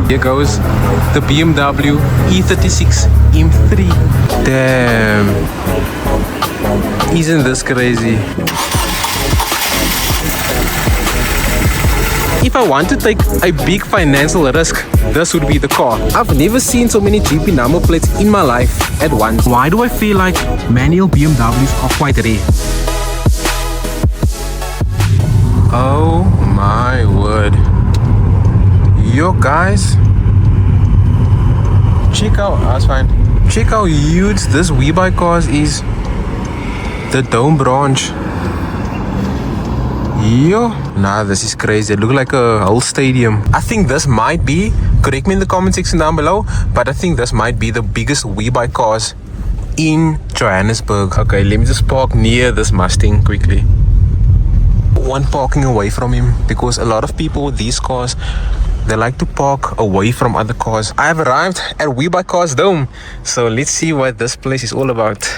Here goes the BMW E46 M3. Damn. Isn't this crazy? If I want to take a big financial risk, this would be the car. I've never seen so many GP number plates in my life at once. Why do I feel like manual BMWs are quite rare? Oh my word. Yo guys, check how huge this Webuycars is. The Dome branch. Yo, nah, this is crazy. It looks like a whole stadium. I think this might be, correct me in the comment section down below, but I think this might be the biggest Webuycars in Johannesburg. Okay, let me just park near this Mustang quickly. One parking away from him, because a lot of people with these cars, they like to park away from other cars. I have arrived at Webuycars Dome, so let's see what this place is all about.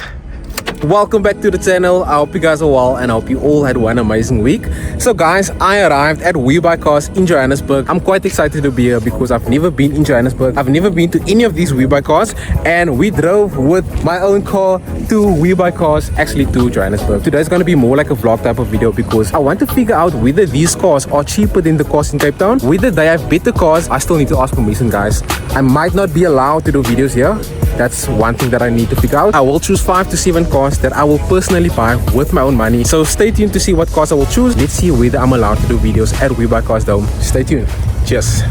Welcome back to the channel. I hope you guys are well and I hope you all had one amazing week. So guys, I arrived at Webuycars in Johannesburg. I'm quite excited to be here because I've never been in Johannesburg. I've never been to any of these Webuycars, and we drove with my own car to Webuycars, actually to Johannesburg. Today's going to be more like a vlog type of video because I want to figure out whether these cars are cheaper than the cars in Cape Town, whether they have better cars. I still need to ask permission, guys. I might not be allowed to do videos here. That's one thing that I need to figure out. I will choose 5 to 7 cars that I will personally buy with my own money. So stay tuned to see what cars I will choose. Let's see whether I'm allowed to do videos at Webuycars Dome. Stay tuned. Cheers.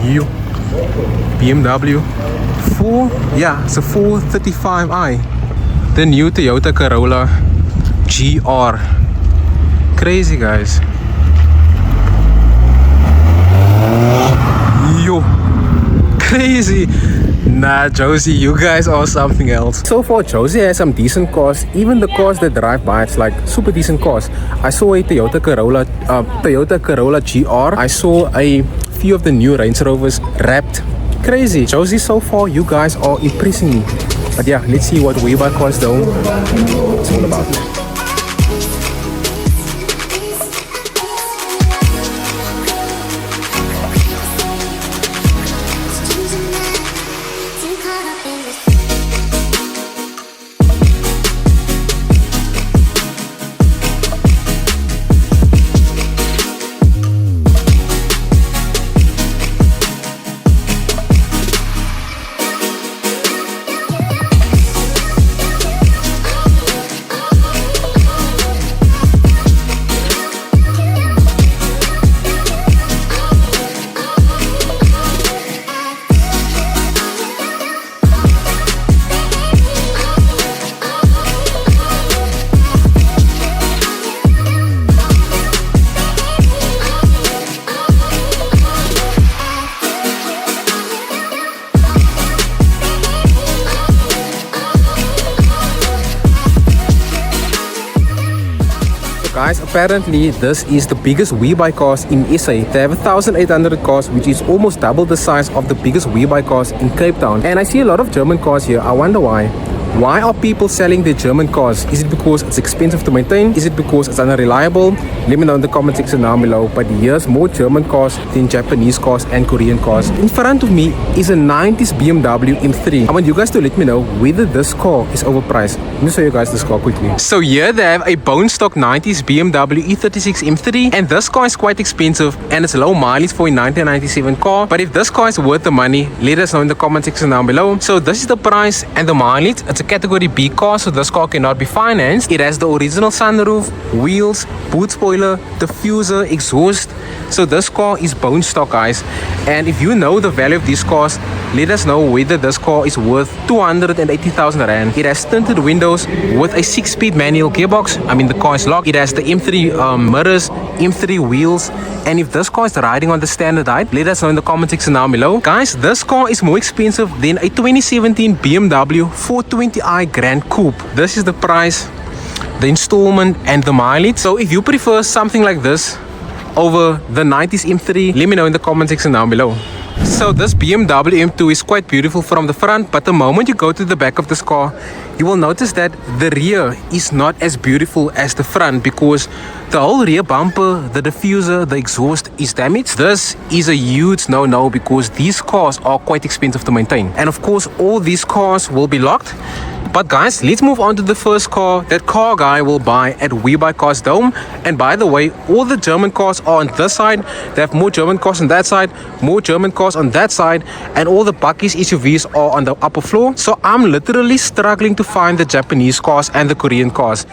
You BMW 4, yeah, it's a 435i. The new Toyota Corolla GR. Crazy, guys. Yo, crazy. Nah, Josie, you guys are something else. So far, Josie has some decent cars. Even the cars that drive by, it's like super decent cars. I saw a Toyota Corolla GR. I saw a few of the new Range Rovers wrapped. Crazy. Josie, so far, you guys are impressing me. But yeah, let's see what Webuycars Dome is all about. Guys, apparently this is the biggest Webuycars in SA. They have 1,800 cars, which is almost double the size of the biggest Webuycars in Cape Town. And I see a lot of German cars here. I wonder why. Why are people selling their German cars? Is it because it's expensive to maintain? Is it because it's unreliable? Let me know in the comment section down below. But here's more German cars than Japanese cars and Korean cars. In front of me is a 90s BMW M3. I want you guys to let me know whether this car is overpriced. Let me show you guys this car quickly. So here they have a bone stock 90s BMW E46 M3, and this car is quite expensive and it's low mileage for a 1997 car. But if this car is worth the money, let us know in the comment section down below. So this is the price and the mileage. It's a category B car, so this car cannot be financed. It has the original sunroof, wheels, boot spoiler, diffuser, exhaust. So this car is bone stock, guys. And if you know the value of these cars, let us know whether this car is worth 280,000 rand. It has tinted windows with a 6-speed manual gearbox. I mean, the car is locked. It has the M3 mirrors, M3 wheels. And if this car is riding on the standard height, let us know in the comment section down below. Guys, this car is more expensive than a 2017 BMW 420i Grand Coupe. This is the price, the installment and the mileage. So if you prefer something like this over the 90s M3, let me know in the comment section down below. So this BMW M2 is quite beautiful from the front, but the moment you go to the back of this car, you will notice that the rear is not as beautiful as the front because the whole rear bumper, the diffuser, the exhaust is damaged. This is a huge no-no because these cars are quite expensive to maintain. And of course, all these cars will be locked. But guys, let's move on to the first car that car guy will buy at Webuycars Dome. And by the way, all the German cars are on this side. They have more German cars on that side, more German cars on that side, and all the bakkies SUVs are on the upper floor. So I'm literally struggling to find the Japanese cars and the Korean cars.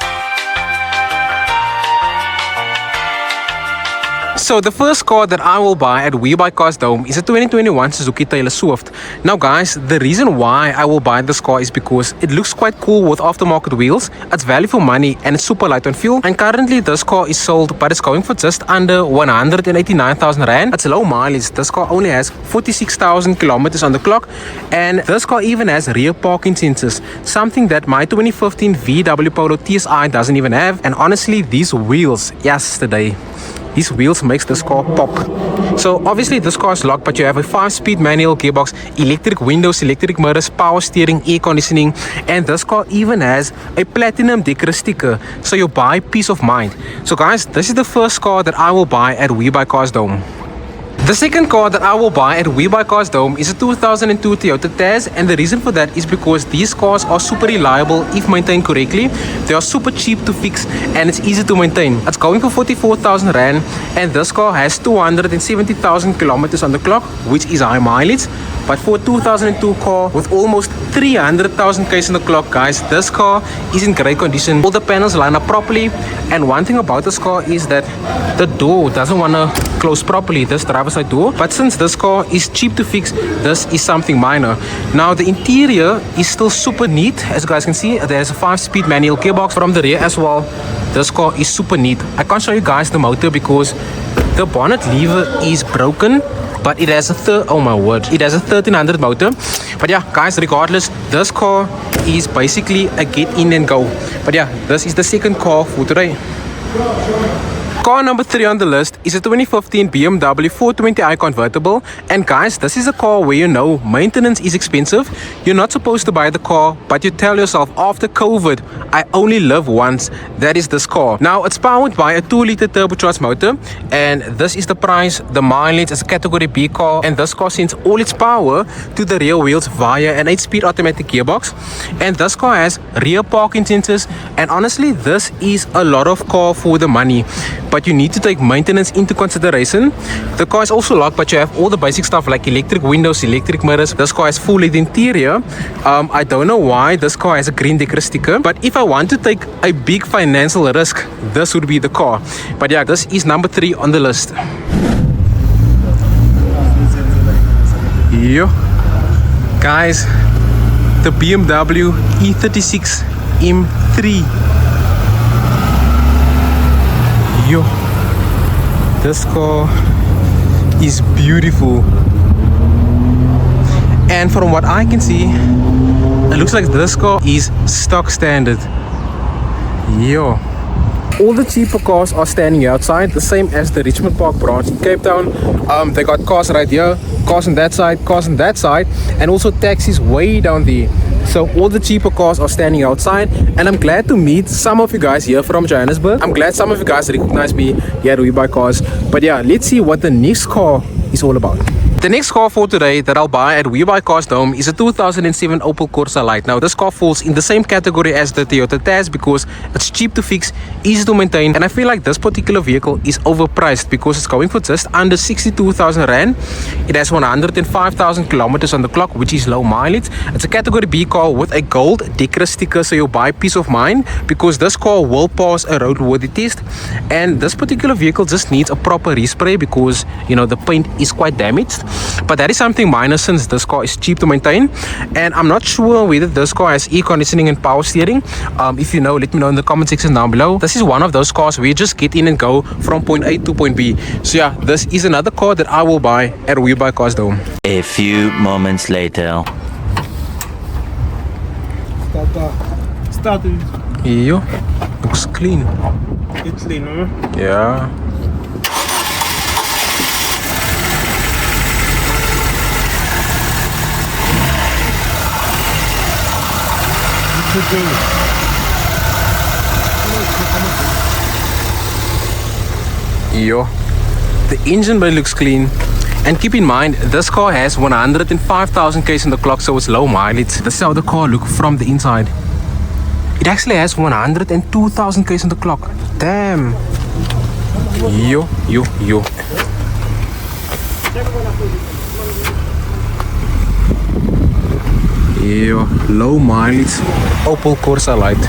So the first car that I will buy at Webuycars Dome is a 2021 Suzuki Toyota Swift. Now guys, the reason why I will buy this car is because it looks quite cool with aftermarket wheels, it's value for money, and it's super light on fuel. And currently this car is sold, but it's going for just under 189,000 Rand. It's low mileage. This car only has 46,000 kilometers on the clock, and this car even has rear parking sensors, something that my 2015 VW Polo TSI doesn't even have. And honestly, these wheels, yesterday, these wheels makes this car pop. So obviously this car is locked, but you have a 5-speed manual gearbox, electric windows, electric mirrors, power steering, air conditioning, and this car even has a platinum decor sticker, so you buy peace of mind. So guys, this is the first car that I will buy at Webuycars Dome. The second car that I will buy at Webuycars Dome is a 2002 Toyota Tazz, and the reason for that is because these cars are super reliable if maintained correctly. They are super cheap to fix and it's easy to maintain. It's going for 44,000 Rand, and this car has 270,000 kilometers on the clock, which is high mileage. But for a 2002 car with almost 300,000 k's on the clock, guys, this car is in great condition. All the panels line up properly, and one thing about this car is that the door doesn't want to close properly, this driver's side door. But since this car is cheap to fix, this is something minor. Now the interior is still super neat. As you guys can see, there's a 5-speed manual gearbox from the rear as well. This car is super neat. I can't show you guys the motor because the bonnet lever is broken, but it has a oh my word, it has a 1300 motor. But yeah guys, regardless, this car is basically a get in and go. But yeah, this is the second car for today. Car number 3 on the list is a 2015 BMW 420i Convertible. And guys, this is a car where you know maintenance is expensive. You're not supposed to buy the car, but you tell yourself after COVID, I only live once. That is this car. Now it's powered by a 2-liter turbocharged motor, and this is the price. The mileage is a category B car, and this car sends all its power to the rear wheels via an 8-speed automatic gearbox. And this car has rear parking sensors, and honestly this is a lot of car for the money. But you need to take maintenance into consideration. The car is also locked, but you have all the basic stuff like electric windows, electric mirrors. This car has full LED interior. I don't know why this car has a green decor sticker, but if I want to take a big financial risk, this would be the car. But yeah, this is number 3 on the list. Yo, guys, the BMW E46 M3. Yo, this car is beautiful, and from what I can see, it looks like this car is stock standard. Yo, all the cheaper cars are standing outside, the same as the Richmond Park branch in Cape Town. They got cars right here, cars on that side, cars on that side, and also taxis way down there. So all the cheaper cars are standing outside, and I'm glad to meet some of you guys here from Johannesburg. I'm glad some of you guys recognize me here at Webuycars. But yeah, let's see what the next car is all about. The next car for today that I'll buy at Webuycars Dome is a 2007 Opel Corsa Lite. Now this car falls in the same category as the Toyota Tazz because it's cheap to fix, easy to maintain, and I feel like this particular vehicle is overpriced because it's going for just under 62,000 Rand. It has 105,000 kilometers on the clock, which is low mileage. It's a category B car with a gold decor sticker, so you'll buy peace of mind because this car will pass a roadworthy test. And this particular vehicle just needs a proper respray because, you know, the paint is quite damaged. But that is something minor since this car is cheap to maintain. And I'm not sure whether this car has air conditioning and power steering. If you know, let me know in the comment section down below. This is one of those cars where you just get in and go from point A to point B. So yeah, this is another car that I will buy at Webuycars Dome. A few moments later. Start it. Yo, looks clean. It's clean, huh? Yeah. Yo, the engine bay looks clean. And keep in mind, this car has 105,000 k's on the clock, so it's low mileage. This is how the car looks from the inside. It actually has 102,000 k's on the clock. Damn. Yo. Yo, low mileage Opel Corsa Lite.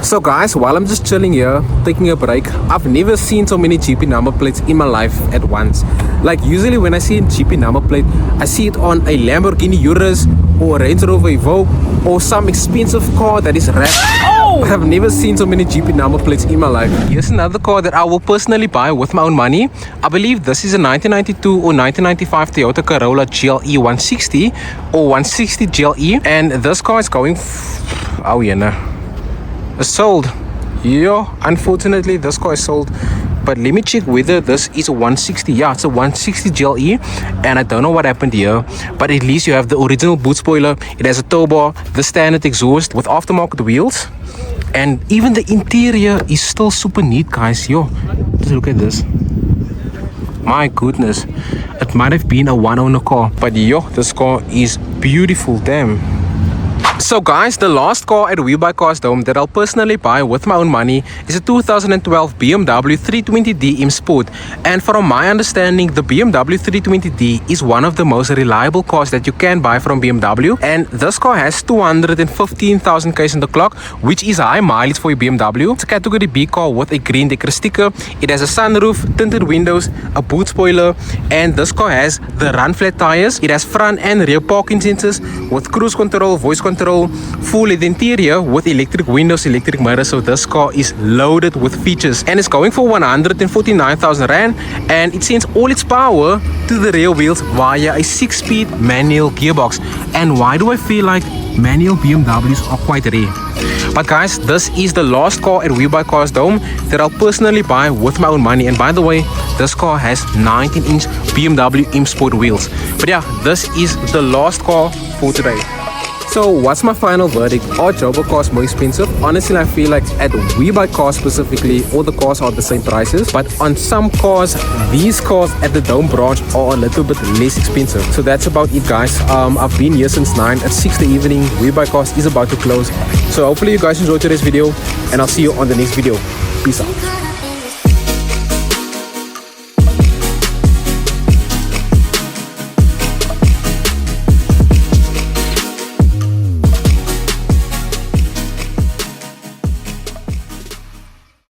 So guys, while I'm just chilling here, taking a break, I've never seen so many GP number plates in my life at once. Like usually when I see a GP number plate, I see it on a Lamborghini Urus or a Range Rover Evoque or some expensive car that is wrapped. But I've never seen so many GP number plates in my life. Here's another car that I will personally buy with my own money. I believe this is a 1992 or 1995 Toyota Corolla GR 160 or 160 GLE, and this car is going oh yeah, no. It's sold. Yeah, unfortunately this car is sold. But let me check whether this is a 160. Yeah, it's a 160 GLE, and I don't know what happened here, but at least you have the original boot spoiler. It has a tow bar, the standard exhaust with aftermarket wheels, and even the interior is still super neat, guys. Yo, just look at this. My goodness, it might have been a one-owner car, but yo, this car is beautiful. Damn. So guys, the last car at Webuycars Dome that I'll personally buy with my own money is a 2012 BMW 320d M Sport. And from my understanding, the BMW 320d is one of the most reliable cars that you can buy from BMW. And this car has 215,000 k's on the clock, which is high mileage for a BMW. It's a category B car with a green decker sticker. It has a sunroof, tinted windows, a boot spoiler, and this car has the run flat tires. It has front and rear parking sensors with cruise control, voice control, full LED interior with electric windows, electric mirrors. So this car is loaded with features, and it's going for 149,000 rand, and it sends all its power to the rear wheels via a 6-speed manual gearbox. And why do I feel like manual BMWs are quite rare? But guys, this is the last car at Webuycars Dome that I'll personally buy with my own money. And by the way, this car has 19-inch BMW M Sport wheels. But yeah, this is the last car for today. So what's my final verdict? Are Joburg cars more expensive? Honestly, I feel like at Webuycars specifically, all the cars are the same prices. But on some cars, these cars at the Dome branch are a little bit less expensive. So that's about it, guys. I've been here since 9. At 6 in the evening, Webuycars is about to close. So hopefully you guys enjoyed today's video, and I'll see you on the next video. Peace out.